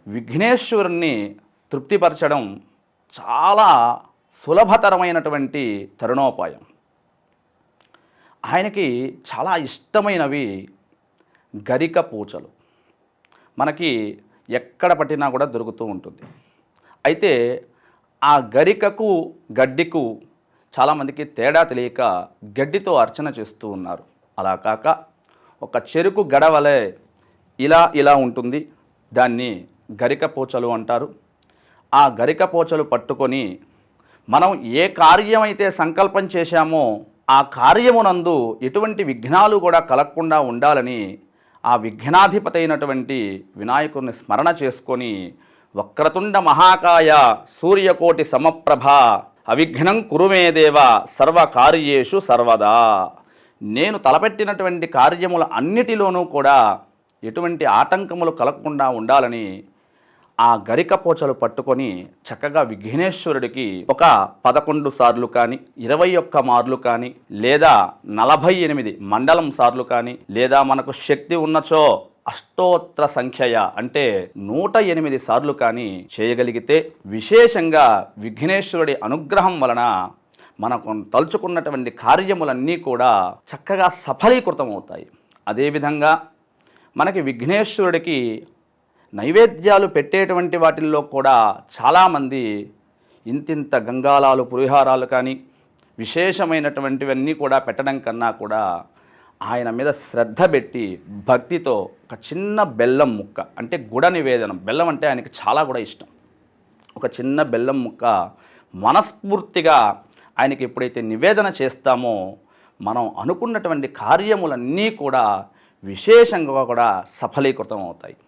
విఘ్నేశ్వరుణ్ణి తృప్తిపరచడం చాలా సులభతరమైనటువంటి తరుణోపాయం. ఆయనకి చాలా ఇష్టమైనవి గరిక పూచలు. మనకి ఎక్కడ పట్టినా కూడా దొరుకుతూ ఉంటుంది. అయితే ఆ గరికకు గడ్డికు చాలామందికి తేడా తెలియక గడ్డితో అర్చన చేస్తూ ఉన్నారు. అలా కాక ఒక చెరుకు గడవలే ఇలా ఇలా ఉంటుంది, దాన్ని గరిక పూచలు అంటారు. ఆ గరిక పూచలు పట్టుకొని మనం ఏ కార్యమైతే సంకల్పం చేశామో ఆ కార్యమునందు ఎటువంటి విఘ్నాలు కూడా కలగకుండా ఉండాలని ఆ విఘ్నాధిపతి అయినటువంటి వినాయకుడిని స్మరణ చేసుకొని వక్రతుండ మహాకాయ సూర్యకోటి సమప్రభ అవిఘ్నం కురుమే దేవ సర్వకార్యేషు సర్వదా. నేను తలపెట్టినటువంటి కార్యముల అన్నిటిలోనూ కూడా ఎటువంటి ఆటంకములు కలగకుండా ఉండాలని ఆ గరిక పోచలు పట్టుకొని చక్కగా విఘ్నేశ్వరుడికి ఒక 11 సార్లు కానీ 21 మార్లు కానీ లేదా 48 మండలం సార్లు కానీ లేదా మనకు శక్తి ఉన్నచో అష్టోత్తర సంఖ్యయ అంటే 108 సార్లు కానీ చేయగలిగితే విశేషంగా విఘ్నేశ్వరుడి అనుగ్రహం వలన మనకు తలుచుకున్నటువంటి కార్యములన్నీ కూడా చక్కగా సఫలీకృతం అవుతాయి. అదేవిధంగా మనకి విఘ్నేశ్వరుడికి నైవేద్యాలు పెట్టేటువంటి వాటిల్లో కూడా చాలామంది ఇంతింత గంగాలాలు పులిహారాలు కానీ విశేషమైనటువంటివన్నీ కూడా పెట్టడం కన్నా కూడా ఆయన మీద శ్రద్ధ పెట్టి భక్తితో ఒక చిన్న బెల్లం ముక్క అంటే గుడ నివేదనం, బెల్లం అంటే ఆయనకి చాలా కూడా ఇష్టం, ఒక చిన్న బెల్లం ముక్క మనస్ఫూర్తిగా ఆయనకి ఎప్పుడైతే నివేదన చేస్తామో మనం అనుకున్నటువంటి కార్యములన్నీ కూడా విశేషంగా కూడా సఫలీకృతం అవుతాయి.